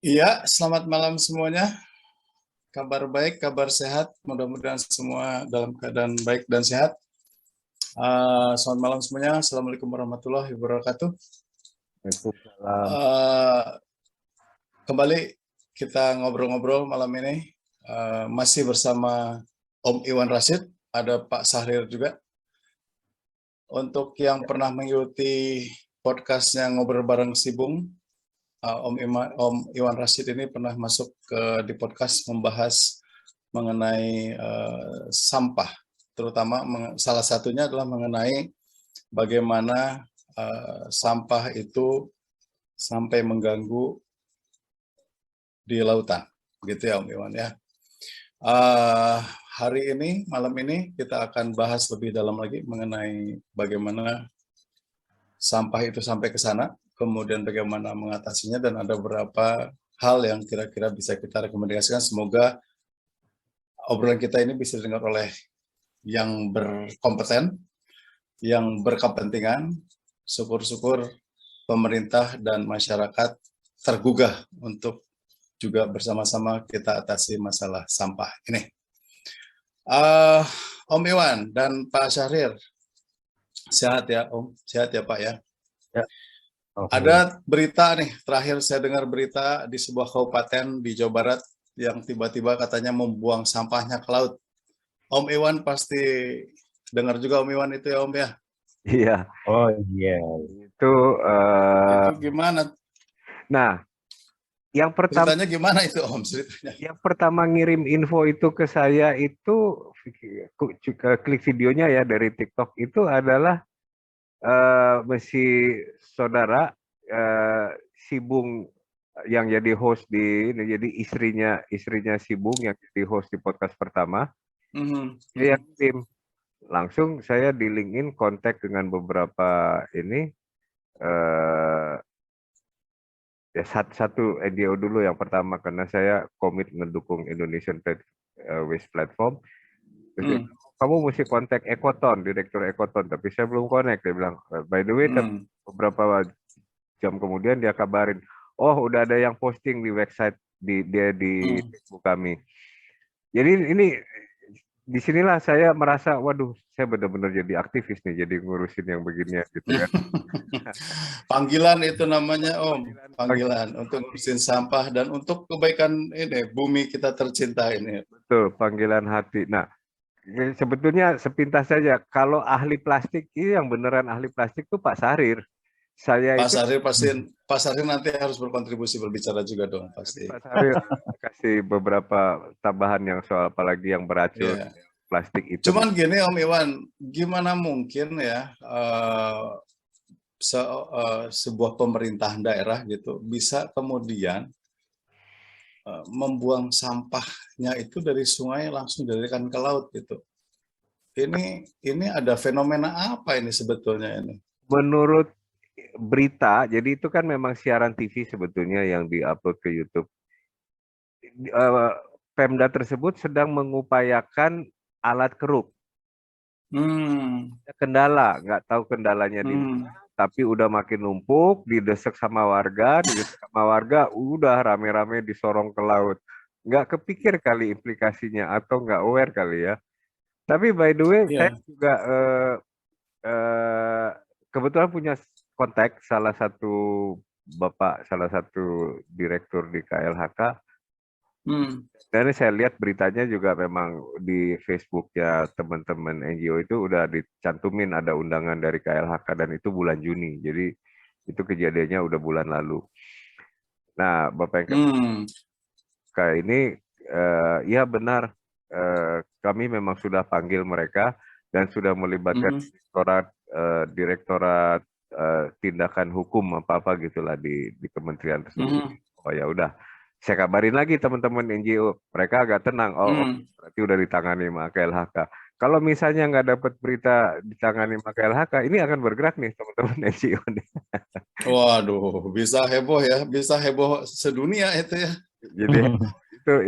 Iya, selamat malam semuanya. Kabar baik, kabar sehat. Mudah-mudahan semua dalam keadaan baik dan sehat. Selamat malam semuanya. Assalamualaikum warahmatullahi wabarakatuh. Waalaikumsalam. Uh, Kembali kita ngobrol-ngobrol malam ini. Masih bersama Om Iwan Rashid, ada Pak Sahrir juga. Untuk yang pernah mengikuti podcastnya Ngobrol Bareng Sibung, Om Iwan Rashid ini pernah masuk di podcast membahas mengenai sampah, terutama salah satunya adalah mengenai bagaimana sampah itu sampai mengganggu di lautan, begitu ya Om Iwan ya. Hari ini, malam ini kita akan bahas lebih dalam lagi mengenai bagaimana sampah itu sampai ke sana, kemudian bagaimana mengatasinya, dan ada beberapa hal yang kira-kira bisa kita rekomendasikan. Semoga obrolan kita ini bisa didengar oleh yang berkompeten, yang berkepentingan. Syukur-syukur pemerintah dan masyarakat tergugah untuk juga bersama-sama kita atasi masalah sampah ini. Om Iwan dan Pak Syahrir, sehat ya Om? Sehat ya Pak ya? Ya. Ada berita nih, terakhir saya dengar berita di sebuah kabupaten di Jawa Barat yang tiba-tiba katanya membuang sampahnya ke laut. Om Iwan pasti dengar juga Om Iwan itu ya Om ya? Iya. Oh iya. Itu gimana? Nah, yang pertama Ceritanya gimana itu Om? Ceritanya. Yang pertama ngirim info itu ke saya itu klik videonya ya dari TikTok itu adalah saudara Sibung yang jadi host jadi istrinya Sibung yang jadi host di podcast pertama. Dia yang kirim. Langsung saya di LinkedIn kontak dengan beberapa ini ya satu NGO dulu yang pertama karena saya komit mendukung Indonesian Waste Platform. Terus kamu mesti kontak Ekoton, direktur Ekoton, tapi saya belum connect. Dia bilang, by the way, beberapa jam kemudian dia kabarin, oh udah ada yang posting di website di Facebook kami. Jadi ini disinilah saya merasa, waduh, saya benar-benar jadi aktivis nih, jadi ngurusin yang beginian gitu kan. Panggilan itu namanya Om, panggilan untuk ngurusin sampah dan untuk kebaikan ini bumi kita tercinta ini. Betul, panggilan hati. Nah, sebetulnya sepintas saja, kalau ahli plastik ini yang beneran ahli plastik tuh Pak Sahrir. Pak Sahrir nanti harus berkontribusi berbicara juga dong pasti. Pak Sahrir kasih beberapa tambahan yang soal apalagi yang beracun plastik itu. Cuman gini Om Iwan, gimana mungkin ya sebuah pemerintahan daerah gitu bisa kemudian membuang sampahnya itu dari sungai langsung dilarikan ke laut gitu. Ini ada fenomena apa ini sebetulnya ini? Menurut berita, jadi itu kan memang siaran TV sebetulnya yang diupload ke YouTube. Pemda tersebut sedang mengupayakan alat keruk. Kendala, nggak tahu kendalanya di mana, tapi udah makin numpuk, didesak sama warga, udah rame-rame disorong ke laut. Nggak kepikir kali implikasinya atau nggak aware kali ya. Tapi by the way, saya juga kebetulan punya kontak salah satu direktur di KLHK. Dan saya lihat beritanya juga memang di Facebooknya teman-teman NGO itu udah dicantumin ada undangan dari KLHK dan itu bulan Juni. Jadi itu kejadiannya udah bulan lalu. Nah, Bapak yang kayak ini, ya benar, kami memang sudah panggil mereka dan sudah melibatkan direktorat tindakan hukum apa gitulah di kementerian tersebut. Oh ya udah. Saya kabarin lagi teman-teman NGO, mereka agak tenang. Berarti udah ditangani sama KLHK. Kalau misalnya nggak dapat berita ditangani sama KLHK, ini akan bergerak nih teman-teman NGO. Waduh, bisa heboh ya, bisa heboh sedunia itu ya. Jadi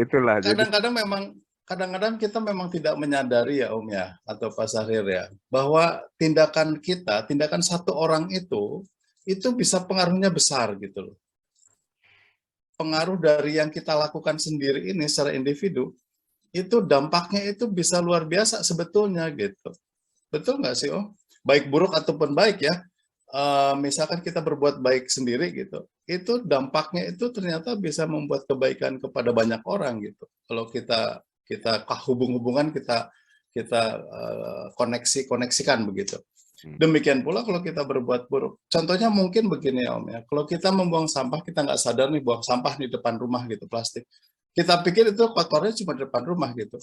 itulah. Kadang-kadang kita memang tidak menyadari ya Om ya, atau Pak Sahrir ya, bahwa tindakan satu orang itu bisa pengaruhnya besar gitu loh. pengaruh dari yang kita lakukan sendiri ini secara individu, itu dampaknya itu bisa luar biasa sebetulnya gitu. Betul nggak sih, Om? Baik buruk ataupun baik ya. Misalkan kita berbuat baik sendiri gitu, itu dampaknya itu ternyata bisa membuat kebaikan kepada banyak orang gitu. Kalau kita hubungan kita koneksikan begitu. Demikian pula kalau kita berbuat buruk. Contohnya mungkin begini ya Om ya, kalau kita membuang sampah, kita nggak sadar nih buang sampah di depan rumah gitu, plastik. Kita pikir itu kotornya cuma di depan rumah gitu.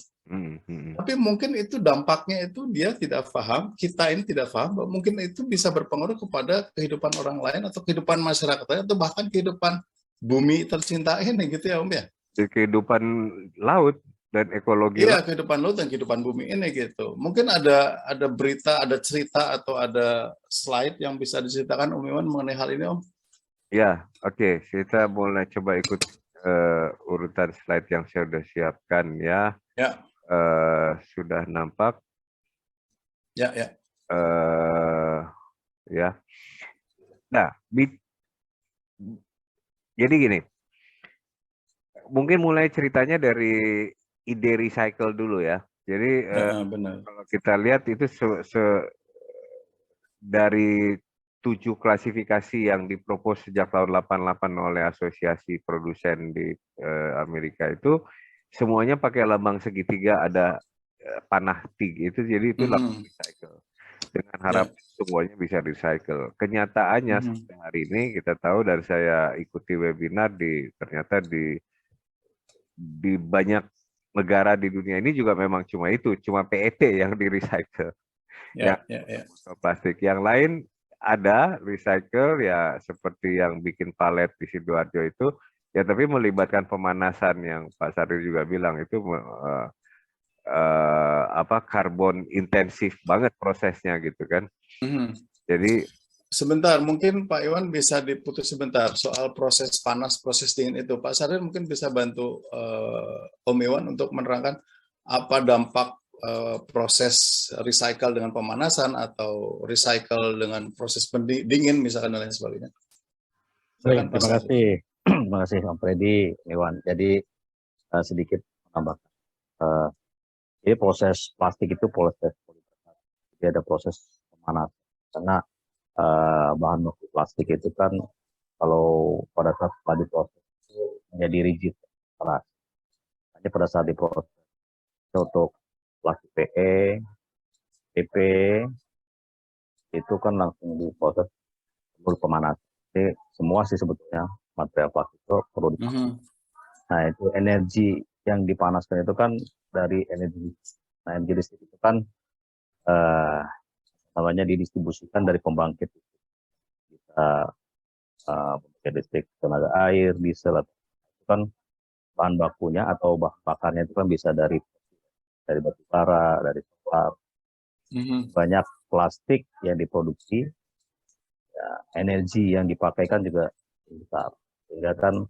Tapi mungkin itu dampaknya itu dia tidak paham, kita ini tidak paham, mungkin itu bisa berpengaruh kepada kehidupan orang lain atau kehidupan masyarakat lain, atau bahkan kehidupan bumi tercinta ini gitu ya Om ya. Di kehidupan laut dan ekologi Iya, kehidupan laut dan kehidupan bumi ini gitu. Mungkin ada berita, ada cerita atau ada slide yang bisa diceritakan Om Iwan mengenai hal ini Om? Ya, oke. Kita mulai coba ikut urutan slide yang saya sudah siapkan ya. Ya. Sudah nampak. Ya, ya. Ya. Nah, jadi gini. Mungkin mulai ceritanya dari ide recycle dulu ya. Jadi benar. kalau kita lihat itu dari 7 klasifikasi yang dipropos sejak tahun 88 oleh Asosiasi Produsen di Amerika itu semuanya pakai lambang segitiga, ada panah tiga itu, jadi itu lambang recycle. Dengan harapan semuanya bisa recycle. Kenyataannya sampai hari ini kita tahu, dari saya ikuti webinar, ternyata di banyak negara di dunia ini juga memang cuma PET yang di recycle. Plastik yang lain ada recycle ya, seperti yang bikin palet di Sidoarjo itu ya, tapi melibatkan pemanasan yang Pak Sarir juga bilang itu karbon intensif banget prosesnya gitu kan. Jadi sebentar, mungkin Pak Iwan bisa diputus sebentar soal proses panas, proses dingin itu. Pak Sarir mungkin bisa bantu Om Iwan untuk menerangkan apa dampak proses recycle dengan pemanasan atau recycle dengan proses pendingin misalkan dan lain sebagainya. Baik, terima kasih. Terima kasih Om Freddy, Iwan. Jadi sedikit menambahkan. Jadi proses plastik itu proses polimer. Jadi ada proses pemanasan. Karena bahan baku plastik itu kan kalau pada saat diproses itu menjadi rigid, keras. Hanya pada saat diproses untuk plastik PE, PP itu kan langsung diproses pemanasan. Jadi semua sih sebetulnya material plastik itu perlu dipanas. Nah itu energi yang dipanaskan itu kan dari energi. Nah energi listrik itu kan namanya didistribusikan dari pembangkit. Bisa pembangkit listrik tenaga air, diesel, itu kan bahan bakunya atau bahan bakarnya itu kan bisa dari batu bara, dari solar. Banyak plastik yang diproduksi, ya, energi yang dipakai kan juga besar, sehingga kan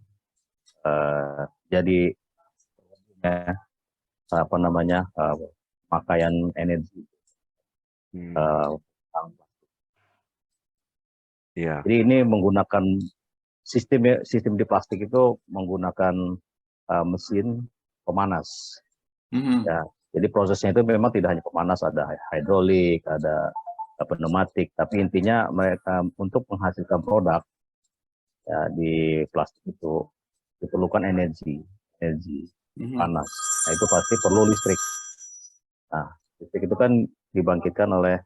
jadi pakaian energi. Jadi ini menggunakan sistem di plastik itu menggunakan mesin pemanas. Ya, jadi prosesnya itu memang tidak hanya pemanas, ada hidrolik, ada pneumatik, tapi intinya mereka untuk menghasilkan produk ya, di plastik itu diperlukan energi panas. Nah itu pasti perlu listrik. Nah listrik itu kan dibangkitkan oleh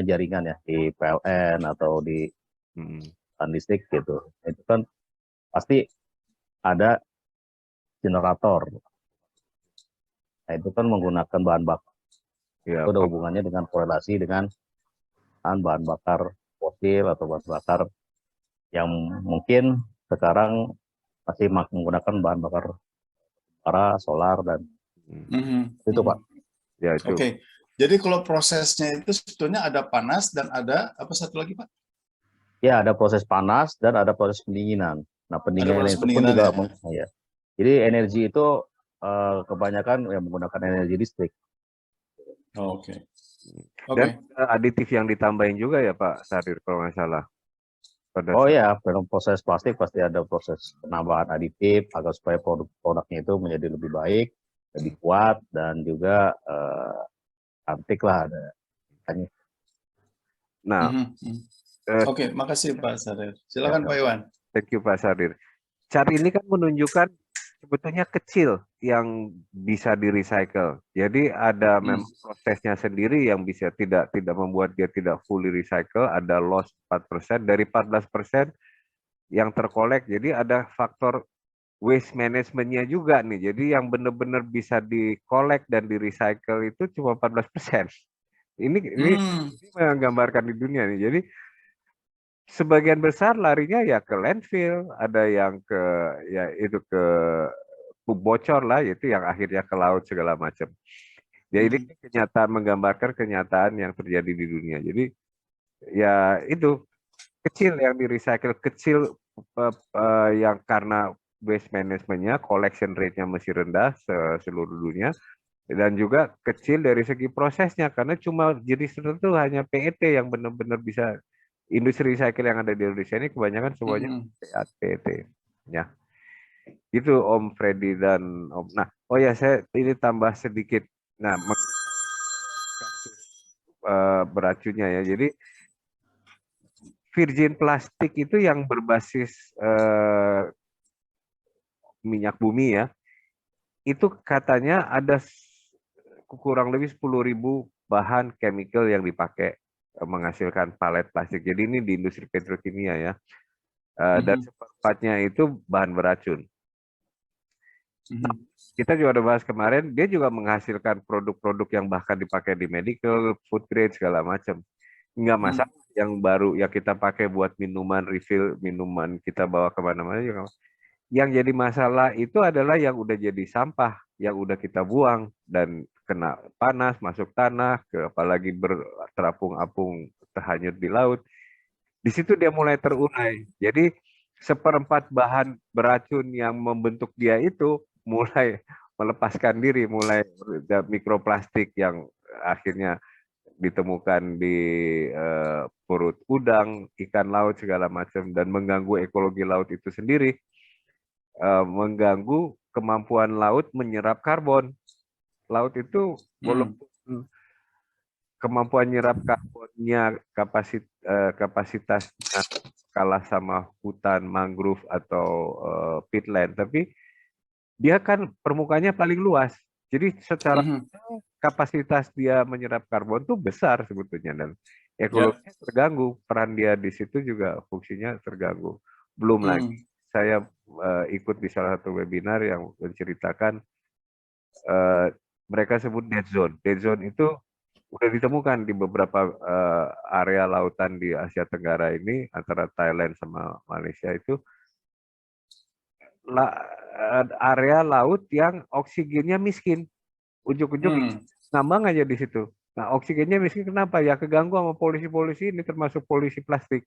jaringan ya, di PLN atau di listrik gitu. Itu kan pasti ada generator. Nah itu kan menggunakan bahan bakar. Ya, itu ada hubungannya dengan korelasi dengan bahan bakar fosil atau bahan bakar yang mungkin sekarang masih menggunakan bahan bakar bara, solar, dan itu Pak. Ya, itu. Oke. Jadi kalau prosesnya itu sebetulnya ada panas dan ada apa satu lagi Pak? Ya, ada proses panas dan ada proses pendinginan. Nah, pendinginan itu pun juga ya. Jadi energi itu kebanyakan yang menggunakan energi listrik. Dan aditif yang ditambahin juga ya Pak Sarir kalau nggak salah. pada Oh saat ya, dalam proses plastik pasti ada proses penambahan aditif agar supaya produk-produknya itu menjadi lebih baik, lebih kuat, dan juga cantik lah. nah Mhm, mhm. eh, Oke, makasih Pak Sarir. ya, Silakan Pak Iwan. thank you Pak Sadir. Chart ini kan menunjukkan sebetulnya kecil yang bisa di recycle. Jadi ada Hmm, memang prosesnya sendiri yang bisa tidak membuat dia tidak fully recycle, ada loss 4%, dari 14% yang terkolek. Jadi ada faktor waste managementnya juga nih. Jadi yang benar-benar bisa dikolek dan di recycle itu cuma 14%. Ini hmm, menggambarkan di dunia nih. Jadi sebagian besar larinya ya ke landfill, ada yang ke ya itu ke bocor lah, itu yang akhirnya ke laut segala macam. Ya ini hmm, kenyataan, menggambarkan kenyataan yang terjadi di dunia. Jadi ya itu kecil yang di recycle, kecil yang karena waste managementnya, collection rate-nya masih rendah seluruh dunia, dan juga kecil dari segi prosesnya karena cuma jenis tertentu, hanya PET yang benar-benar bisa. Industri recycle yang ada di Indonesia ini kebanyakan semuanya hmm. PET. Ya, itu Om Freddy dan Om. Nah, oh ya saya ini tambah sedikit. Nah, beracunnya ya. Jadi virgin plastik itu yang berbasis minyak bumi ya. Itu katanya ada kurang lebih 10.000 bahan chemical yang dipakai menghasilkan palet plastik. Jadi ini di industri petrokimia ya. Dan Mhm, seperempatnya itu bahan beracun. mhm, Kita juga udah bahas kemarin, dia juga menghasilkan produk-produk yang bahkan dipakai di medical, food grade, segala macam. Nggak hmm, masalah yang baru yang kita pakai buat minuman refill, minuman kita bawa kemana-mana juga. Yang jadi masalah itu adalah yang udah jadi sampah, yang udah kita buang dan kena panas, masuk tanah, apalagi terapung-apung, terhanyut di laut. Di situ dia mulai terurai. Jadi seperempat bahan beracun yang membentuk dia itu mulai melepaskan diri, mulai mikroplastik yang akhirnya ditemukan di perut udang, ikan laut segala macam, dan mengganggu ekologi laut itu sendiri, mengganggu kemampuan laut menyerap karbon. Laut itu hmm, walaupun kemampuan nyerap karbonnya kapasitasnya kalah sama hutan mangrove atau peatland, tapi dia kan permukaannya paling luas. Jadi secara mhm. kapasitas dia menyerap karbon tuh besar sebetulnya, dan Ya, ekologinya terganggu, peran dia di situ juga fungsinya terganggu. Belum lagi hmm, saya ikut di salah satu webinar yang menceritakan eh, mereka sebut dead zone. Dead zone itu udah ditemukan di beberapa area lautan di Asia Tenggara ini, antara Thailand sama Malaysia itu area laut yang oksigennya miskin. Ujuk-ujuk hmm, ngambang aja di situ. Nah, oksigennya miskin kenapa? Ya keganggu sama polusi-polusi ini, termasuk polusi plastik.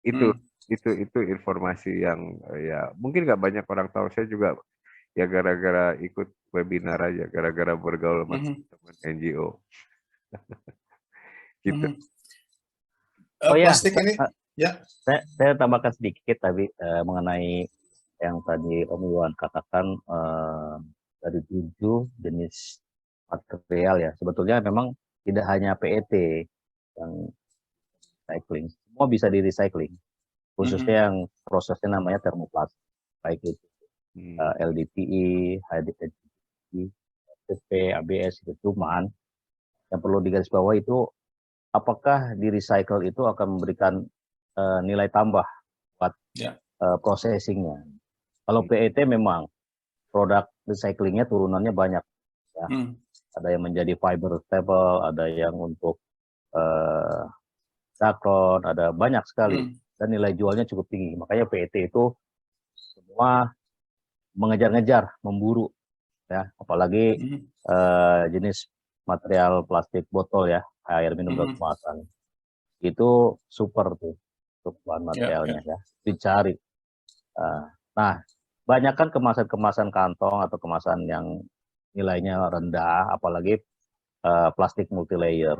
Itu hmm, itu informasi yang ya mungkin nggak banyak orang tahu. Saya juga ya gara-gara ikut webinar aja, gara-gara bergaul sama mhm, teman NGO gitu. mhm. Oh ya, Plastik ini, ya, saya tambahkan sedikit tadi mengenai yang tadi Om Iwan katakan dari 7 jenis material ya. Sebetulnya memang tidak hanya PET yang recycling, semua bisa di recycling. mhm, Khususnya yang prosesnya namanya termoplastik, baik itu Hmm. LDPE, HDPE, FP, ABS itu. Cuman yang perlu digarisbawahi itu apakah di recycle itu akan memberikan nilai tambah buat ya, processingnya. Kalau PET memang produk recyclingnya turunannya banyak ya. hmm, Ada yang menjadi fiber stable, ada yang untuk eh, dakron, ada banyak sekali hmm, dan nilai jualnya cukup tinggi. Makanya PET itu semua mengejar-ngejar, memburu ya, apalagi mhm, jenis material plastik botol ya, air minum mhm, kemasan. Itu super tuh untuk bahan ya, materialnya ya, ya, dicari. Nah, banyak kan kemasan-kemasan kantong atau kemasan yang nilainya rendah, apalagi plastik multilayer.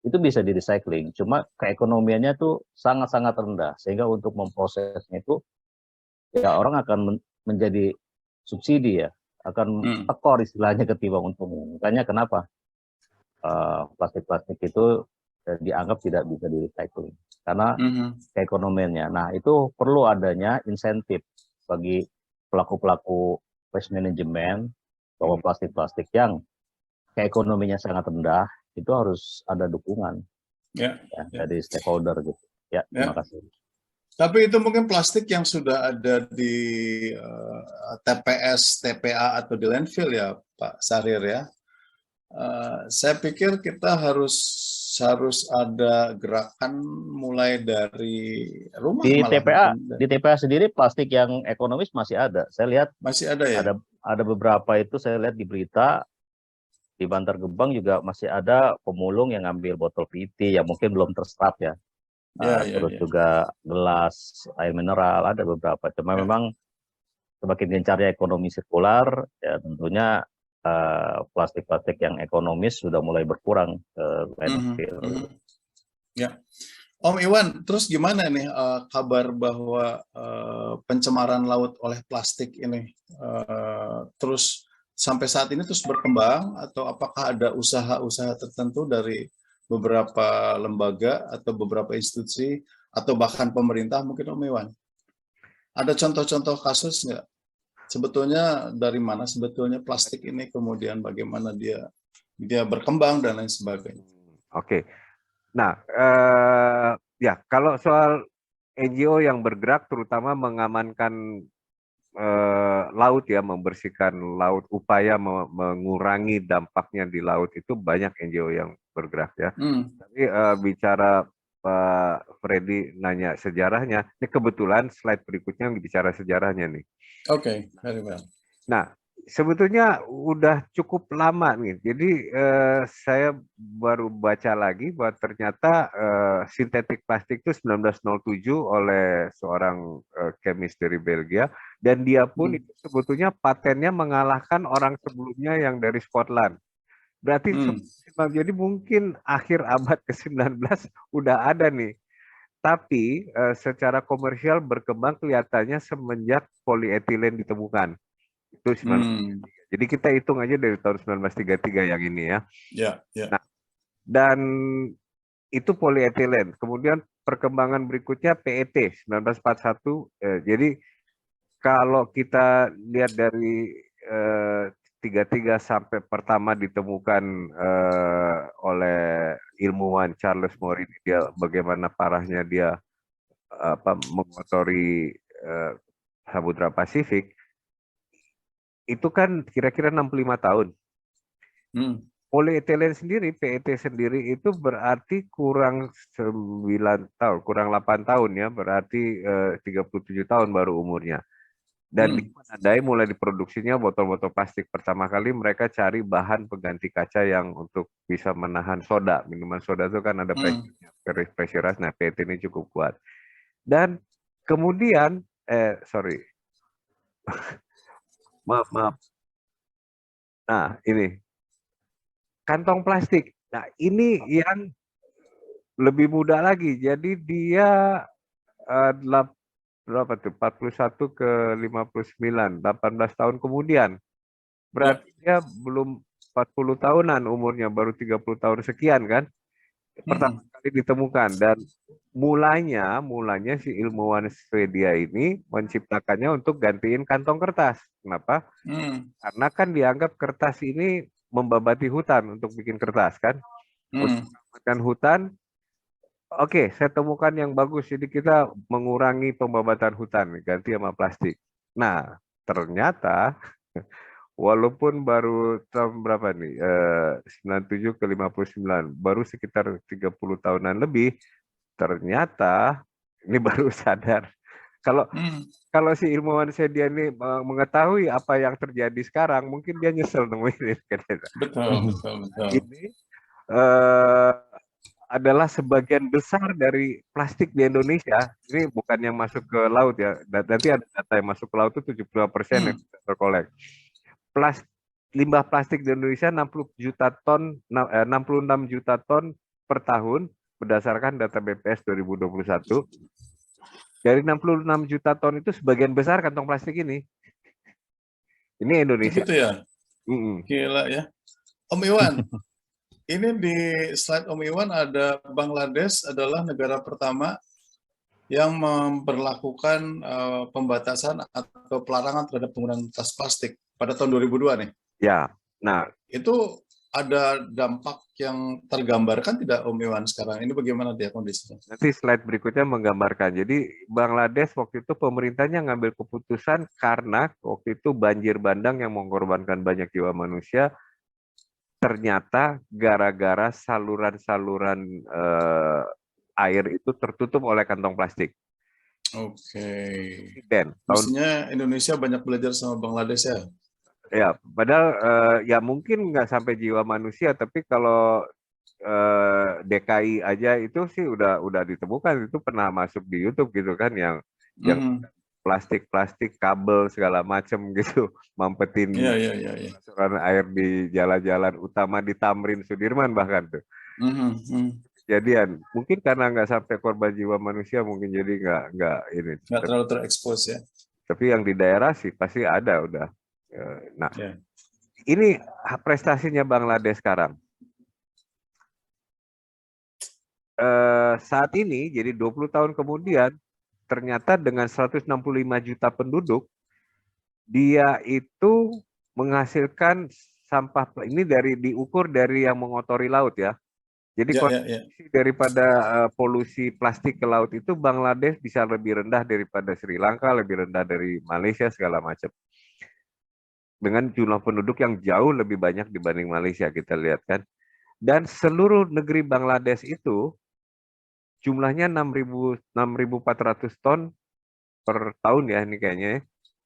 itu bisa di recycling. Cuma keekonomiannya tuh sangat-sangat rendah, sehingga untuk memprosesnya itu ya orang akan menjadi subsidi ya, akan tekor istilahnya ketimbang untungnya. Makanya kenapa plastik-plastik itu dianggap tidak bisa di recycling karena keekonomiannya. Nah, itu perlu adanya insentif bagi pelaku-pelaku waste management bahwa plastik-plastik yang keekonominya sangat rendah itu harus ada dukungan dari stakeholder gitu. Ya, terima kasih. Tapi itu mungkin plastik yang sudah ada di TPS, TPA atau di landfill ya, Pak Sarir ya. Saya pikir kita harus ada gerakan mulai dari rumah. Di TPA sendiri plastik yang ekonomis masih ada. Saya lihat masih ada ya. Ada beberapa itu saya lihat di berita di Bantar Gebang juga masih ada pemulung yang ngambil botol PET yang mungkin belum terserap ya. Terus juga gelas air mineral ada beberapa. Cuma memang semakin gencarnya ekonomi sirkular, ya tentunya plastik-plastik yang ekonomis sudah mulai berkurang ke landfill. Ya, Om Iwan, terus gimana nih kabar bahwa pencemaran laut oleh plastik ini terus sampai saat ini terus berkembang, atau apakah ada usaha-usaha tertentu dari beberapa lembaga atau beberapa institusi atau bahkan pemerintah mungkin, Om Iwan? Ada contoh-contoh kasus nggak? Sebetulnya dari mana sebetulnya plastik ini, kemudian bagaimana dia berkembang dan lain sebagainya. Oke. Nah, ya kalau soal NGO yang bergerak terutama mengamankan laut ya, membersihkan laut, upaya mengurangi dampaknya di laut itu banyak NGO yang bergerak ya. Tapi bicara Pak Freddy nanya sejarahnya, ini kebetulan slide berikutnya bicara sejarahnya nih. Oke, very well. Nah, sebetulnya udah cukup lama nih. Jadi saya baru baca lagi bahwa ternyata sintetik plastik itu 1907 oleh seorang kemis dari Belgia, dan dia pun itu sebetulnya patennya mengalahkan orang sebelumnya yang dari Scotland. Berarti jadi mungkin akhir abad ke-19 udah ada nih. Tapi secara komersial berkembang kelihatannya semenjak polietilen ditemukan. Itu 1933. Jadi kita hitung aja dari tahun 1933 yang ini ya. Nah, dan itu polietilen. Kemudian perkembangan berikutnya PET 1941. Jadi kalau kita lihat dari 33 sampai pertama ditemukan oleh ilmuwan Charles Morin, dia bagaimana parahnya dia mengotori Samudra Pasifik. Itu kan kira-kira 65 tahun. Polietilen sendiri, PET sendiri itu berarti kurang 9 tahun, kurang 8 tahun ya, berarti 37 tahun baru umurnya. Dan dimenadai mulai diproduksinya botol-botol plastik. Pertama kali mereka cari bahan pengganti kaca yang untuk bisa menahan soda. Minuman soda itu kan ada pressure, nah PET ini cukup kuat. Dan kemudian, maaf. Nah, ini kantong plastik. Nah, ini yang lebih mudah lagi. Jadi dia berapa tuh? 41 ke 59, 18 tahun kemudian. Berarti dia belum 40 tahunan umurnya, baru 30 tahun sekian kan? Pertama kali ditemukan, dan mulanya si ilmuwan Swedia ini menciptakannya untuk gantiin kantong kertas. Kenapa? Karena kan dianggap kertas ini membabati hutan untuk bikin kertas kan. Untuk menyelamatkan hutan, oke, saya temukan yang bagus, jadi kita mengurangi pembabatan hutan, ganti sama plastik. Nah, ternyata walaupun baru tahun berapa nih, 97 ke 59, baru sekitar 30 tahunan lebih, ternyata ini baru sadar. Kalau si ilmuwan saya dia ini mengetahui apa yang terjadi sekarang, mungkin dia nyesel nemuin ini. Betul. Ini adalah sebagian besar dari plastik di Indonesia. Ini bukan yang masuk ke laut ya. Nanti ada data yang masuk ke laut itu 72% yang terkolek. Limbah plastik di Indonesia 66 juta ton per tahun berdasarkan data BPS 2021 dari 66 juta ton itu sebagian besar kantong plastik ini. Ini Indonesia. Begitu ya? Gila ya. Om Iwan, ini di slide Om Iwan ada Bangladesh adalah negara pertama yang memperlakukan pembatasan atau pelarangan terhadap penggunaan tas plastik pada tahun 2002 nih. Ya, nah itu ada dampak yang tergambarkan tidak Om Iwan sekarang? Ini bagaimana dia kondisinya? nanti slide berikutnya menggambarkan. Jadi Bangladesh waktu itu pemerintahnya ngambil keputusan karena waktu itu banjir bandang yang mengorbankan banyak jiwa manusia. Ternyata gara-gara saluran-saluran air itu tertutup oleh kantong plastik. Oke. Dan mestinya Indonesia banyak belajar sama Bangladesh ya? Ya, padahal ya mungkin nggak sampai jiwa manusia, tapi kalau DKI aja itu sih udah ditemukan, itu pernah masuk di YouTube gitu kan, yang plastik kabel segala macam gitu mampetin saluran air di jalan-jalan utama di Tamrin Sudirman bahkan tuh. Kejadian mungkin karena nggak sampai korban jiwa manusia, mungkin jadi nggak terlalu terekspos ya. Tapi yang di daerah sih pasti ada udah. Nah, ini prestasinya Bangladesh sekarang. Saat ini, jadi 20 tahun kemudian, ternyata dengan 165 juta penduduk, dia itu menghasilkan sampah, ini diukur dari yang mengotori laut ya. Jadi kontribusi daripada polusi plastik ke laut itu Bangladesh bisa lebih rendah daripada Sri Lanka, lebih rendah dari Malaysia segala macam. Dengan jumlah penduduk yang jauh lebih banyak dibanding Malaysia, kita lihat kan. Dan seluruh negeri Bangladesh itu jumlahnya 6.400 ton per tahun ya, ini kayaknya ya.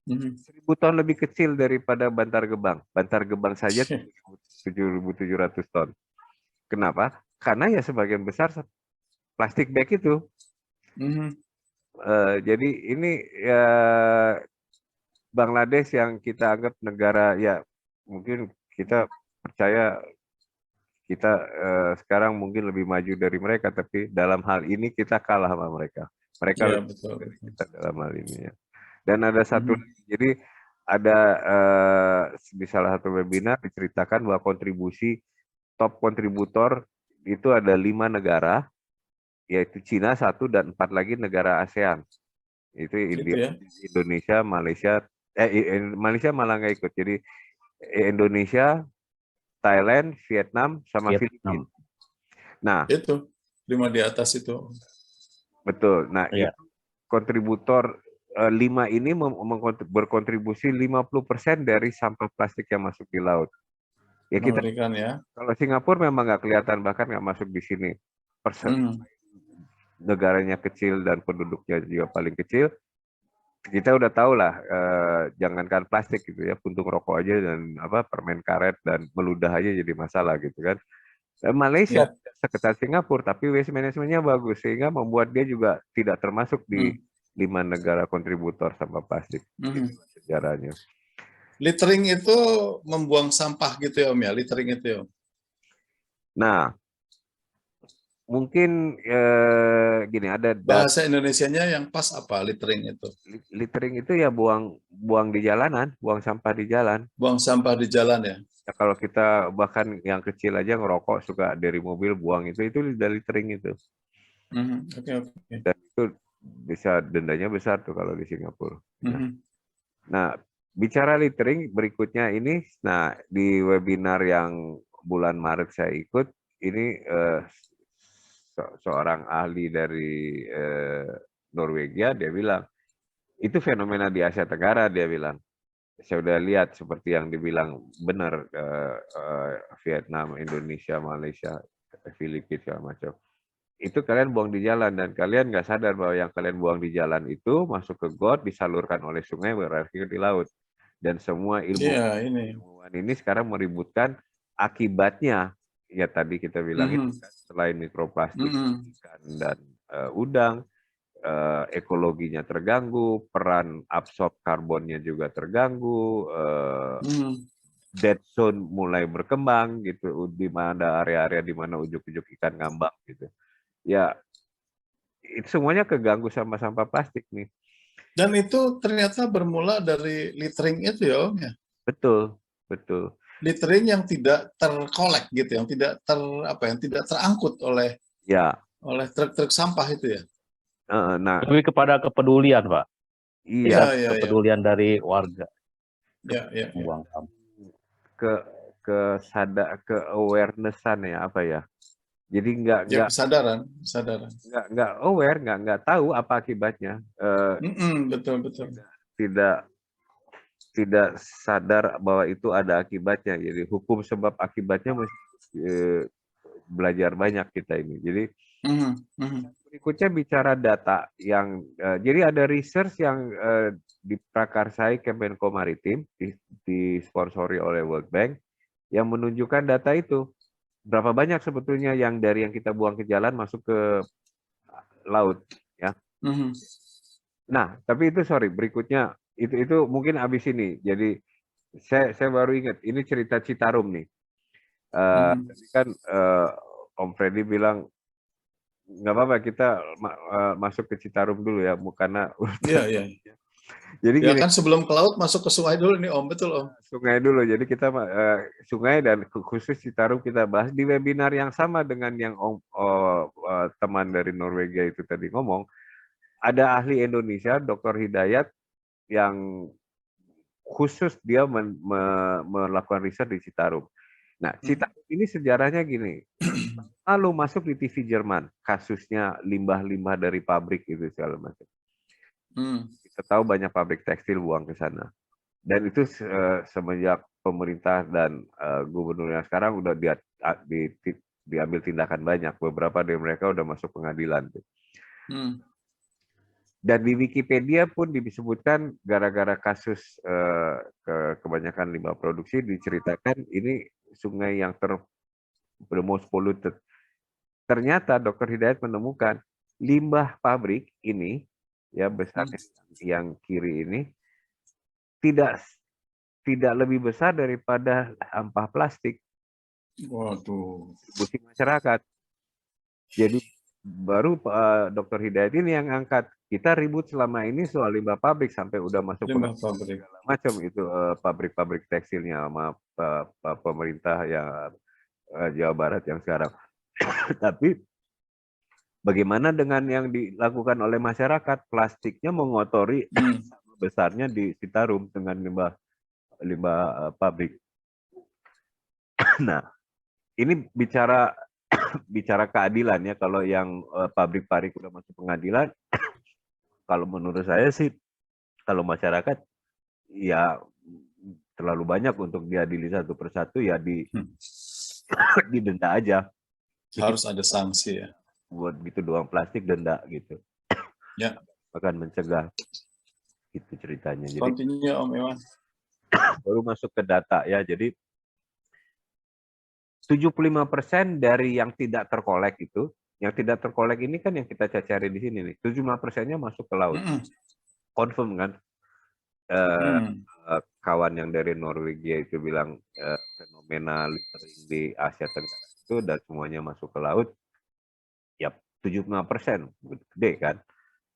1.000 ton lebih kecil daripada Bantar Gebang. Bantar Gebang saja 7.700 ton. Kenapa? Karena ya sebagian besar plastik bag itu. Jadi ini ya Bangladesh yang kita anggap negara, ya mungkin kita percaya kita sekarang mungkin lebih maju dari mereka, tapi dalam hal ini kita kalah sama mereka. Mereka lebih betul. dari kita dalam hal ini ya. Dan ada satu, jadi ada di salah satu webinar diceritakan bahwa top kontributor itu ada 5 negara, yaitu Cina 1 dan 4 lagi negara ASEAN. Itu Indonesia, Malaysia, Malaysia malah nggak ikut. Jadi Indonesia, Thailand, Vietnam, sama Filipina. Nah, itu 5 di atas itu. Betul. Nah, itu kontributor 5 ini berkontribusi 50% dari sampah plastik yang masuk di laut. Ya kita, kalau Singapura memang nggak kelihatan, bahkan nggak masuk di sini. Negaranya kecil dan penduduknya juga paling kecil. Kita udah tahu lah, jangankan plastik gitu ya, puntung rokok aja dan permen karet dan meludah aja jadi masalah gitu kan. Malaysia sekitar Singapura, tapi waste manajemennya bagus sehingga membuat dia juga tidak termasuk di 5 negara kontributor sampah plastik. Itu sejarahnya. Littering itu membuang sampah gitu ya Om ya, littering itu ya. Nah, mungkin gini, ada bahasa Indonesianya yang pas apa littering itu? Littering itu ya buang di jalanan, buang sampah di jalan. Buang sampah di jalan ya. Ya, kalau kita bahkan yang kecil aja ngerokok suka dari mobil buang itu dari littering itu. Dan itu bisa dendanya besar tuh kalau di Singapura. Nah, bicara littering berikutnya ini, nah di webinar yang bulan Maret saya ikut, ini seorang ahli dari Norwegia, dia bilang, itu fenomena di Asia Tenggara, dia bilang. Saya udah lihat seperti yang dibilang benar, Vietnam, Indonesia, Malaysia, Filipina, segala macam. Itu kalian buang di jalan dan kalian nggak sadar bahwa yang kalian buang di jalan itu masuk ke got, disalurkan oleh sungai, berakhir di laut. Dan semua ilmuwan ini sekarang meributkan akibatnya. Ya tadi kita bilang selain mikroplastik ikan dan udang, ekologinya terganggu, peran absorb karbonnya juga terganggu, dead zone mulai berkembang gitu, di mana area-area di mana ujuk-ujuk ikan ngambang gitu. Ya, itu semuanya keganggu sama sampah plastik nih. Dan itu ternyata bermula dari littering itu ya Om ya. Betul, betul. Littering yang tidak terkolek gitu, yang tidak yang tidak terangkut oleh Ya, truk-truk sampah itu ya. nah Lebih kepada kepedulian, Pak. iya, Iya, iya, iya. Kepedulian dari warga Ya, ya, ya. membuang sampah. ke awareness-an ya apa ya. Jadi Ya, kesadaran. nggak aware, nggak tahu apa akibatnya. Betul, betul. Tidak tidak sadar bahwa itu ada akibatnya. Jadi hukum sebab akibatnya mesti belajar banyak kita ini. Jadi berikutnya bicara data yang jadi ada research yang diprakarsai Kemenko Maritim disponsori oleh World Bank yang menunjukkan data itu berapa banyak sebetulnya yang dari yang kita buang ke jalan masuk ke laut ya. Nah, tapi itu berikutnya itu mungkin habis ini. Jadi saya baru ingat ini cerita Citarum nih. Tadi kan Om Freddy bilang nggak apa-apa kita masuk ke Citarum dulu ya, karena Iya, iya. jadi Ya gini, kan sebelum ke laut masuk ke sungai dulu nih Om, betul Om. sungai dulu. Jadi kita sungai dan khusus Citarum kita bahas di webinar yang sama dengan yang teman dari Norwegia itu tadi ngomong. Ada ahli Indonesia, Dr. Hidayat, yang khusus dia melakukan riset di Citarum. Nah, Citarum ini sejarahnya gini. Lalu masuk di TV Jerman, kasusnya limbah-limbah dari pabrik itu segala macam. Kita tahu banyak pabrik tekstil buang ke sana. Dan itu semenjak pemerintah dan gubernur yang sekarang udah diambil tindakan banyak. Beberapa dari mereka udah masuk pengadilan. Dan di Wikipedia pun disebutkan gara-gara kasus kebanyakan limbah produksi diceritakan ini sungai yang the most polluted. Ternyata Dr. Hidayat menemukan limbah pabrik ini ya besarnya yang kiri ini tidak lebih besar daripada sampah plastik. Waduh. Distribusi masyarakat. Jadi baru Dr. Hidayat ini yang angkat. Kita ribut selama ini soal limbah pabrik sampai udah masuk Limbah pabrik macam itu pabrik-pabrik tekstilnya sama pemerintah yang Jawa Barat yang sekarang. Tapi bagaimana dengan yang dilakukan oleh masyarakat? Plastiknya mengotori besarnya di Citarum dengan limbah pabrik. Nah, ini bicara keadilan ya. Kalau yang pabrik-pabrik udah masuk pengadilan, kalau menurut saya sih, kalau masyarakat ya terlalu banyak untuk diadili satu persatu ya didenda aja. Harus ada sanksi ya. Buat gitu doang plastik denda gitu. Ya. Bahkan mencegah. Itu ceritanya. Jadi continue Om Iwan. Baru masuk ke data ya. Jadi 75% dari yang tidak terkolek itu, yang tidak terkolek ini kan yang kita cari di sini nih. 75%-nya masuk ke laut. Confirm kan? Kawan yang dari Norwegia itu bilang fenomena littering di Asia Tenggara itu dan semuanya masuk ke laut. Ya 75%, gede kan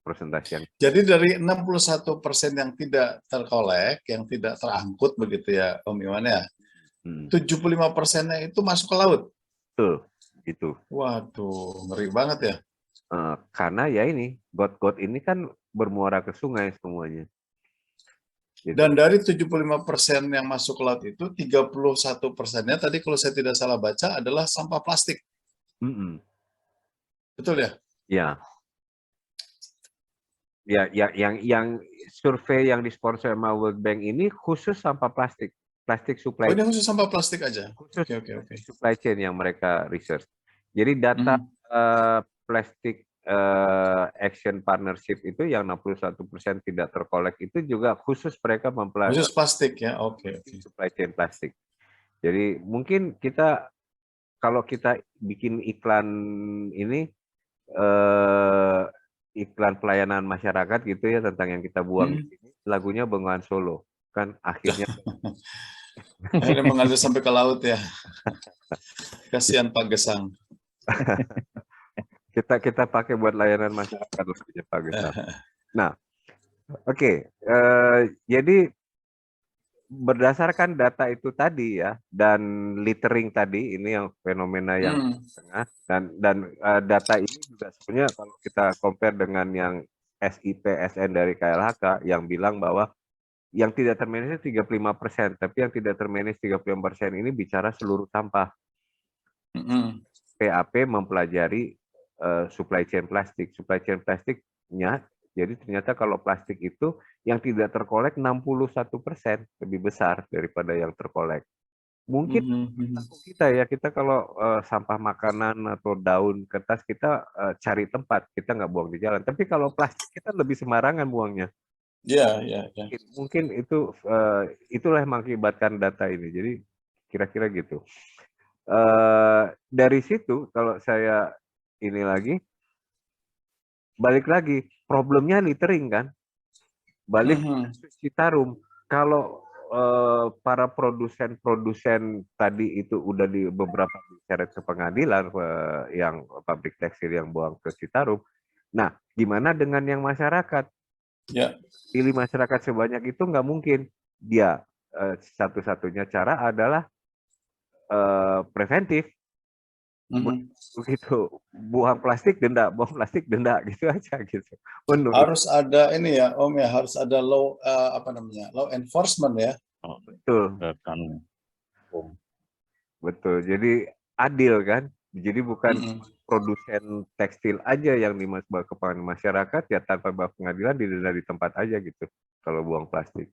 persentase yang. Jadi dari 61% yang tidak terkolek, yang tidak terangkut begitu ya Om Iwan ya, 75%-nya itu masuk ke laut. Betul, gitu. Waduh, ngeri banget ya. Karena ya ini, got-got ini kan bermuara ke sungai semuanya. Gitu. Dan dari 75% yang masuk ke laut itu, 31%-nya tadi kalau saya tidak salah baca adalah sampah plastik. Betul ya? Ya. Ya, yang survei yang disponsor sama World Bank ini khusus sampah plastik supply. Oh, ini khusus sampah plastik aja. Khusus Oke. Supply chain yang mereka research. Jadi data plastik action partnership itu yang 61% tidak terkolek itu juga khusus mereka mempelajari. Khusus plastik ya, oke. Supply chain plastik. Jadi mungkin kita kalau kita bikin iklan ini iklan pelayanan masyarakat gitu ya tentang yang kita buang ini, lagunya Bengawan Solo kan akhirnya Akhirnya mengalir sampai ke laut ya. Kasihan Pak Gesang. Kita pakai buat layanan masyarakat lebihnya Pak Gesang. Nah, oke. Jadi berdasarkan data itu tadi ya, dan littering tadi, ini yang fenomena yang tengah, dan data ini juga sebenarnya kalau kita compare dengan yang SIP SN dari KLHK yang bilang bahwa yang tidak termanage 35%, tapi yang tidak termanage 35% ini bicara seluruh sampah. PAP mempelajari supply chain plastik. Supply chain plastiknya, jadi ternyata kalau plastik itu yang tidak terkolek 61% lebih besar daripada yang terkolek. Mungkin kita ya, kita kalau sampah makanan atau daun kertas kita cari tempat, kita nggak buang di jalan. Tapi kalau plastik kita lebih sembarangan buangnya. Ya. Mungkin itu itulah yang mengakibatkan data ini. Jadi kira-kira gitu. Dari situ kalau saya ini lagi, balik lagi, problemnya littering kan, balik ke Citarum. Kalau para produsen tadi itu udah di beberapa diseret ke pengadilan, yang pabrik tekstil yang buang ke Citarum. Nah, gimana dengan yang masyarakat? Ya. Pilih masyarakat sebanyak itu nggak mungkin. Dia satu-satunya cara adalah preventif. Begitu, buang plastik denda, buang plastik denda, gitu aja gitu. Harus ada ini ya Om ya, harus ada law law enforcement ya. Betul. Betul. Jadi adil kan. Jadi bukan produsen tekstil aja yang dibawa ke masyarakat, ya tanpa bawa pengadilan didenda di tempat aja gitu kalau buang plastik,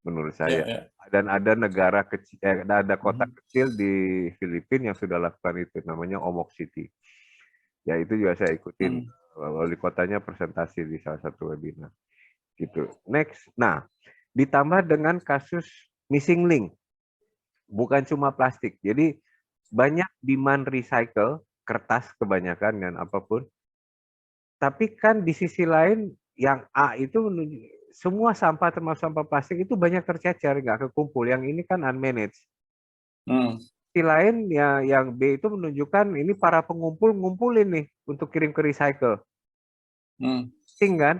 menurut saya. Dan ada negara kecil, ada kota kecil di Filipina yang sudah lakukan itu, namanya Omok City. Ya itu juga saya ikutin, wali kotanya presentasi di salah satu webinar. Gitu. Next. Nah, ditambah dengan kasus missing link. Bukan cuma plastik. Jadi banyak demand recycle, kertas kebanyakan dan apapun. Tapi kan di sisi lain yang A itu semua sampah termasuk sampah plastik itu banyak tercecer, nggak kekumpul. Yang ini kan unmanaged. Di lain ya, yang B itu menunjukkan ini para pengumpul ngumpulin nih untuk kirim ke recycle. Sehingga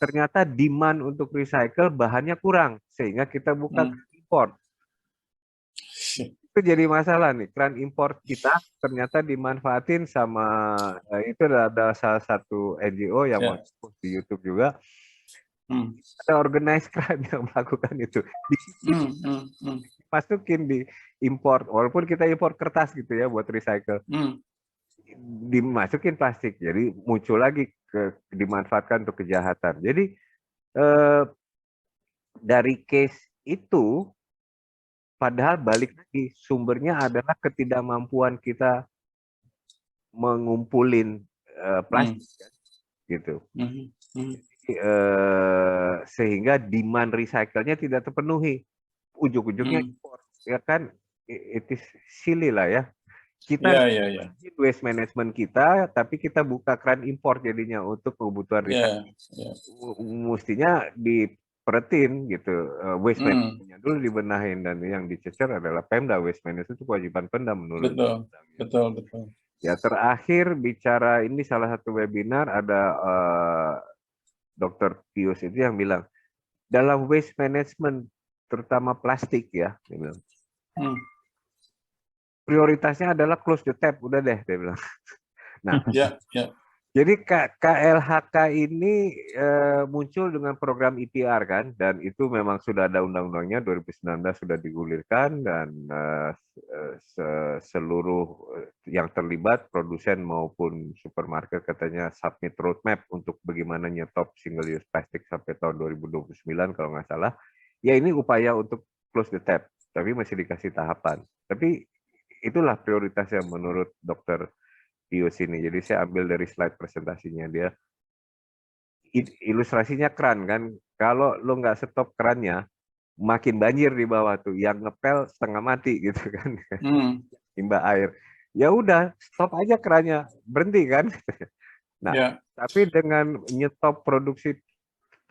ternyata demand untuk recycle bahannya kurang, sehingga kita buka import. Itu jadi masalah nih, keran import kita ternyata dimanfaatin sama itu ada salah satu NGO yang post di YouTube juga. Ada organized crime yang melakukan itu. Masukin di import, walaupun kita import kertas gitu ya buat recycle. Dimasukin plastik, jadi muncul lagi dimanfaatkan untuk kejahatan. Jadi dari case itu, padahal balik lagi sumbernya adalah ketidakmampuan kita mengumpulin plastik, gitu. Sehingga demand recycle-nya tidak terpenuhi, ujung-ujungnya import, ya kan? It is silly lah ya. Kita waste management kita, tapi kita buka keran import jadinya untuk kebutuhan recycle. Mestinya diperetin gitu, waste managementnya dulu dibenahin, dan yang dicecer adalah Pemda. Waste management itu kewajiban Pemda menurut. Betul. Ya, terakhir bicara ini salah satu webinar ada Dr. Pius itu yang bilang dalam waste management terutama plastik ya, dia bilang prioritasnya adalah close the tap, udah deh, dia bilang. Nah, jadi KLHK ini muncul dengan program IPR kan, dan itu memang sudah ada undang-undangnya, 2019 sudah digulirkan, dan seluruh yang terlibat, produsen maupun supermarket katanya submit roadmap untuk bagaimana nyetop single use plastik sampai tahun 2029 kalau nggak salah. Ya ini upaya untuk close the tap, tapi masih dikasih tahapan. Tapi itulah prioritasnya menurut Dr. Pius ini. Jadi saya ambil dari slide presentasinya dia. Ilustrasinya keran kan. Kalau lo nggak stop kerannya, makin banjir di bawah tuh. Yang ngepel setengah mati gitu kan. Imbas air. Ya udah, stop aja kerannya, berhenti kan. Nah, tapi dengan nyetop produksi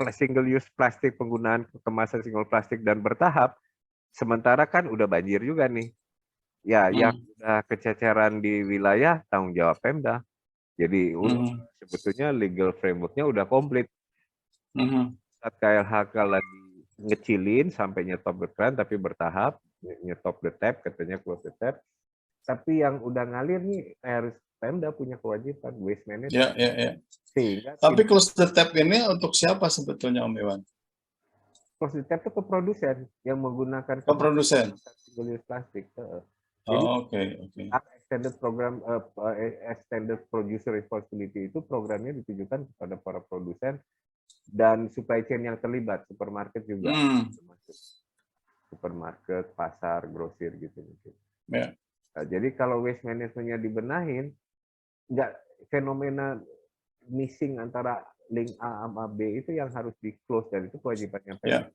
single use plastik, penggunaan kemasan single plastik dan bertahap, sementara kan udah banjir juga nih. Ya, yang udah kececeran di wilayah tanggung jawab Pemda. Jadi sebetulnya legal framework-nya udah komplit. Saat KLHK lagi ngecilin sampai nyetop the keran tapi bertahap, nyetop the tap katanya close the tap. Tapi yang udah ngalir nih harus Pemda punya kewajiban waste management. Sehingga tapi close the tap ini untuk siapa sebetulnya Om Iwan? close the tap itu ke produsen yang menggunakan produsen single-use plastik. Jadi extended program extended producer responsibility itu programnya ditujukan kepada para produsen dan supply chain yang terlibat, supermarket juga, supermarket, pasar, grosir gitu. Nah, jadi kalau waste managementnya dibenahin, nggak fenomena missing antara link A sama B itu yang harus di close dan itu kewajibannya Pemda.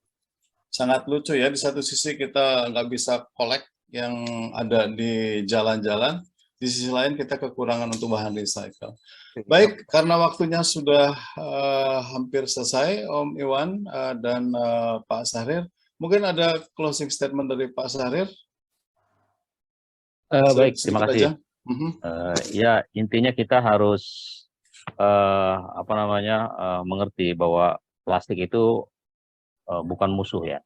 Sangat lucu ya, di satu sisi kita nggak bisa collect yang ada di jalan-jalan, di sisi lain kita kekurangan untuk bahan recycle. Baik, karena waktunya sudah hampir selesai, Om Iwan dan Pak Syahrir, mungkin ada closing statement dari Pak Syahrir? Baik, terima kasih. Ya, intinya kita harus mengerti bahwa plastik itu bukan musuh ya,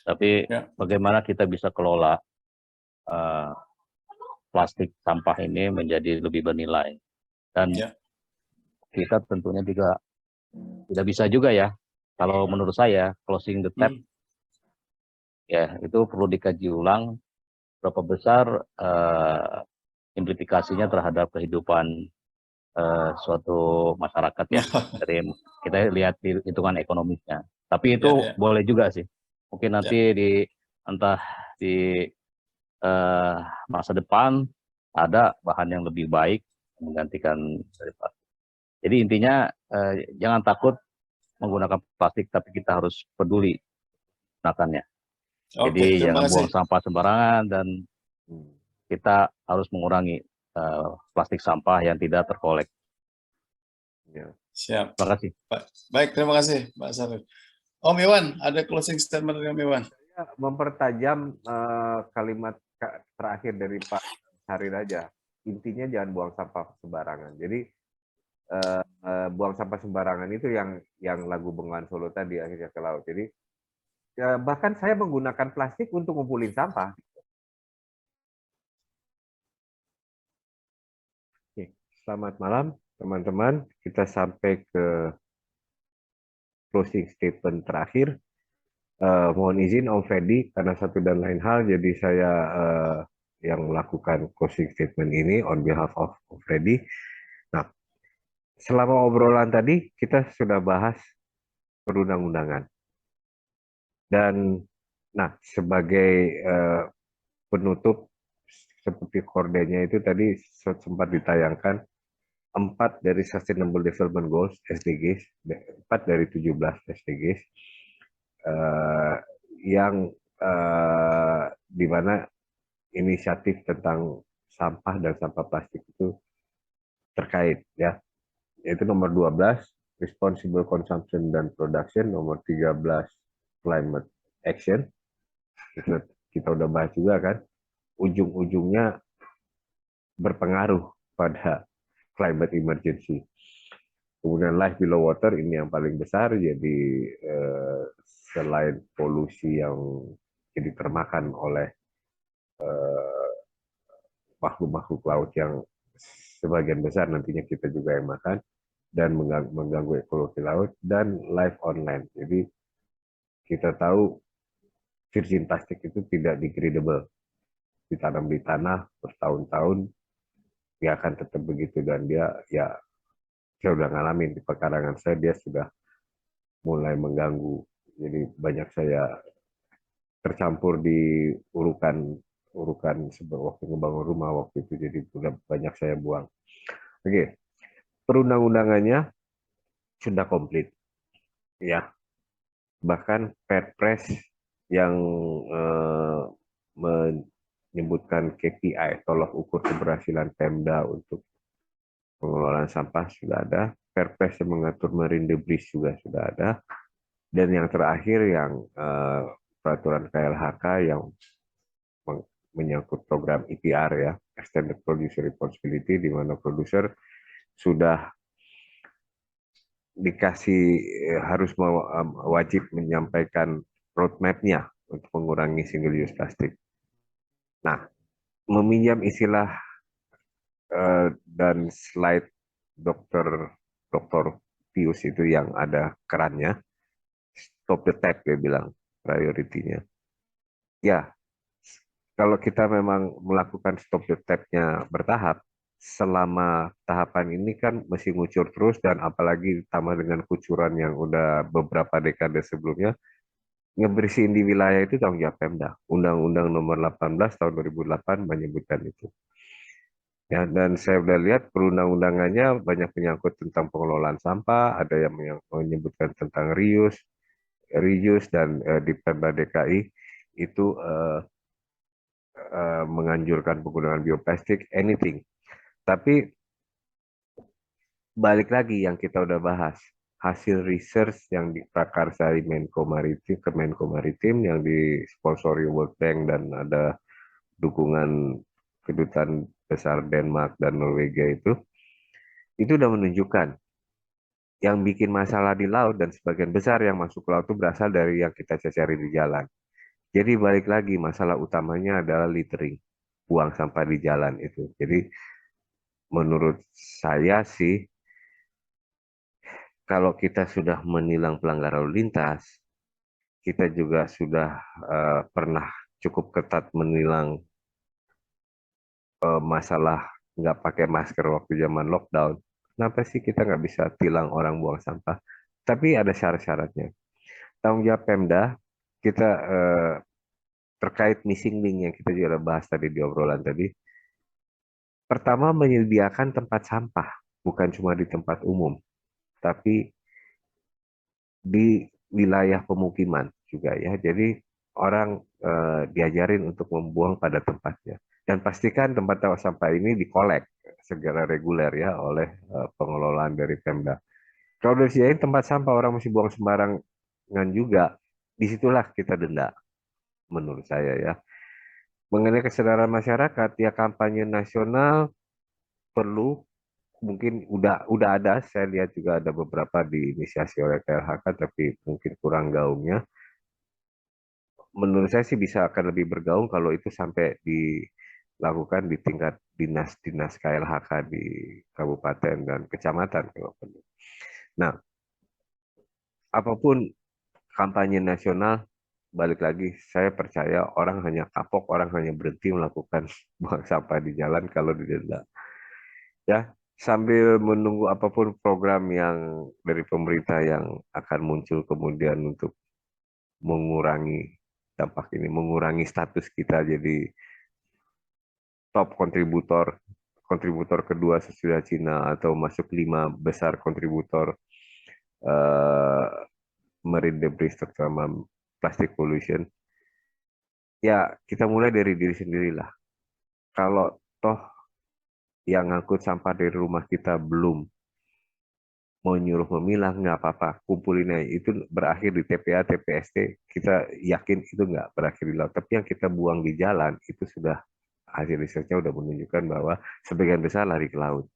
tapi bagaimana kita bisa kelola plastik sampah ini menjadi lebih bernilai. Dan kita tentunya juga tidak bisa juga ya, kalau menurut saya closing the tap ya itu perlu dikaji ulang berapa besar implikasinya terhadap kehidupan suatu masyarakat ya. Dari kita lihat hitungan ekonomisnya. Tapi itu boleh juga sih. Mungkin nanti entah di masa depan ada bahan yang lebih baik menggantikan dari plastik. Jadi intinya jangan takut menggunakan plastik, tapi kita harus peduli gunakannya. Jadi jangan buang sampah sembarangan dan kita harus mengurangi plastik sampah yang tidak terkolek. Siap. Terima kasih. Baik, terima kasih Pak Syahrir. Om Iwan, ada closing statement dari Om Iwan? Saya mempertajam kalimat terakhir dari Pak Syahrir aja. Intinya jangan buang sampah sembarangan. Jadi buang sampah sembarangan itu yang lagu Bengawan Solo tadi akhirnya ke laut. Jadi bahkan saya menggunakan plastik untuk ngumpulin sampah. Oke, selamat malam teman-teman. Kita sampai ke closing statement terakhir. Mohon izin Om Freddy karena satu dan lain hal, jadi saya yang melakukan closing statement ini on behalf of Om Freddy. Nah, selama obrolan tadi kita sudah bahas perundang-undangan. Dan nah sebagai penutup seperti kordenya itu tadi sempat ditayangkan 4 dari Sustainable Development Goals SDGs, 4 dari 17 SDGs yang di mana inisiatif tentang sampah dan sampah plastik itu terkait ya. Yaitu nomor 12 Responsible Consumption dan Production, nomor 13 Climate Action. Kita udah bahas juga kan, ujung-ujungnya berpengaruh pada climate emergency. Kemudian life below water ini yang paling besar, jadi selain polusi yang jadi termakan oleh makhluk-makhluk laut yang sebagian besar nantinya kita juga yang makan dan mengganggu ekologi laut, dan life on land. Jadi kita tahu virgin plastik itu tidak degradable, ditanam di tanah bertahun-tahun dia akan tetap begitu, dan dia ya saya udah ngalamin di pekarangan saya, dia sudah mulai mengganggu. Jadi banyak saya tercampur di urukan waktu ngebangun rumah waktu itu, jadi udah banyak saya buang. Oke, perundang-undangannya sudah komplit ya, bahkan Perpres yang menyebutkan KPI, tolok ukur keberhasilan Pemda untuk pengelolaan sampah sudah ada, Perpres yang mengatur marine debris juga sudah ada, dan yang terakhir yang peraturan KLHK yang menyangkut program EPR ya, Extended Producer Responsibility, di mana produser sudah dikasih harus wajib menyampaikan roadmap-nya untuk mengurangi single use plastik. Nah, meminjam istilah dan slide Dr. Pius itu yang ada kerannya, stop the tap dia bilang priority-nya. Ya, kalau kita memang melakukan stop the tap-nya bertahap, selama tahapan ini kan mesti ngucur terus, dan apalagi ditambah dengan kucuran yang udah beberapa dekade sebelumnya, ngebersihin di wilayah itu tanggung jawab Pemda. Undang-Undang Nomor 18 tahun 2008 menyebutkan itu. Ya, dan saya sudah lihat perundang-undangannya banyak menyangkut tentang pengelolaan sampah, ada yang menyebutkan tentang reuse, dan di Pemda DKI itu menganjurkan penggunaan bioplastik, anything. Tapi balik lagi yang kita udah bahas, hasil research yang diprakarsai Kemenko Maritim yang disponsori World Bank dan ada dukungan kedutaan besar Denmark dan Norwegia itu udah menunjukkan yang bikin masalah di laut dan sebagian besar yang masuk ke laut itu berasal dari yang kita cari di jalan. Jadi balik lagi masalah utamanya adalah littering, buang sampah di jalan itu. Jadi menurut saya sih, kalau kita sudah menilang pelanggaran lalu lintas, kita juga sudah pernah cukup ketat menilang masalah nggak pakai masker waktu zaman lockdown. Kenapa sih kita nggak bisa tilang orang buang sampah? Tapi ada syarat-syaratnya. Tanggung jawab Pemda, kita terkait missing link yang kita juga bahas tadi di obrolan tadi. Pertama, menyediakan tempat sampah, bukan cuma di tempat umum, tapi di wilayah pemukiman juga ya. Jadi orang diajarin untuk membuang pada tempatnya. Dan pastikan tempat sampah ini dikolek segera reguler ya oleh pengelolaan dari Pemda. Kalau disediain tempat sampah orang masih buang sembarangan juga, disitulah kita denda menurut saya ya. Mengenai kesadaran masyarakat, ya kampanye nasional perlu, mungkin udah ada, saya lihat juga ada beberapa diinisiasi oleh KLHK, tapi mungkin kurang gaungnya. Menurut saya sih bisa akan lebih bergaung kalau itu sampai dilakukan di tingkat dinas-dinas KLHK di kabupaten dan kecamatan kalau perlu. Nah, apapun kampanye nasional, balik lagi, saya percaya orang hanya kapok, orang hanya berhenti melakukan buang sampah di jalan kalau didenda. Ya, sambil menunggu apapun program yang dari pemerintah yang akan muncul kemudian untuk mengurangi dampak ini, mengurangi status kita jadi top kontributor kedua sesudah Cina atau masuk 5 besar kontributor eh, marine debris terutama plastic pollution. Ya, kita mulai dari diri sendirilah. Kalau toh yang ngangkut sampah dari rumah kita belum mau nyuruh memilah, nggak apa-apa, kumpulin aja. Itu berakhir di TPA, TPST, kita yakin itu nggak berakhir di laut. Tapi yang kita buang di jalan, itu sudah hasil risetnya udah menunjukkan bahwa sebagian besar lari ke laut.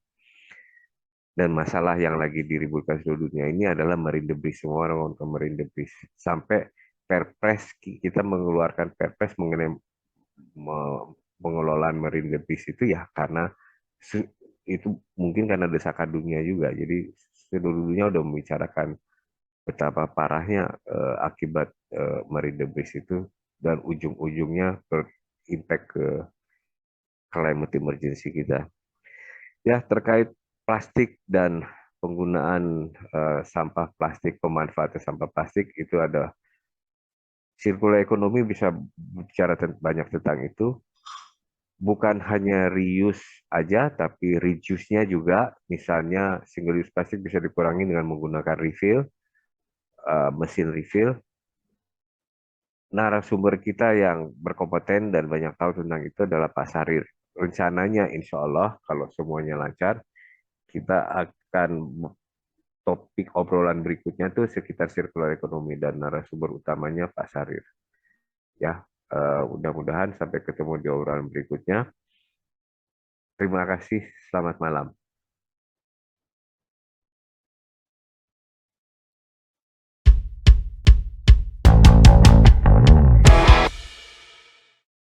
Dan masalah yang lagi diributkan seluruh dunia ini adalah marine debris. Semua orang ngomong marine debris. Sampai Perpres, kita mengeluarkan Perpres mengenai pengelolaan marine debris itu ya karena itu mungkin karena desakan dunia juga. Jadi seluruh dunia udah membicarakan betapa parahnya akibat marine debris itu, dan ujung-ujungnya berimpact ke climate emergency kita. Ya, terkait plastik dan penggunaan sampah plastik, pemanfaatan sampah plastik, itu ada circular economy, bisa bicara banyak tentang itu. Bukan hanya reuse aja, tapi reduce-nya juga. Misalnya single use plastik bisa dikurangi dengan menggunakan refill, mesin refill. Narasumber kita yang berkompeten dan banyak tahu tentang itu adalah Pak Sarir. Rencananya insya Allah kalau semuanya lancar, kita akan topik obrolan berikutnya tuh sekitar circular economy dan narasumber utamanya Pak Sarir. Ya, mudah-mudahan sampai ketemu di obrolan berikutnya. Terima kasih, selamat malam.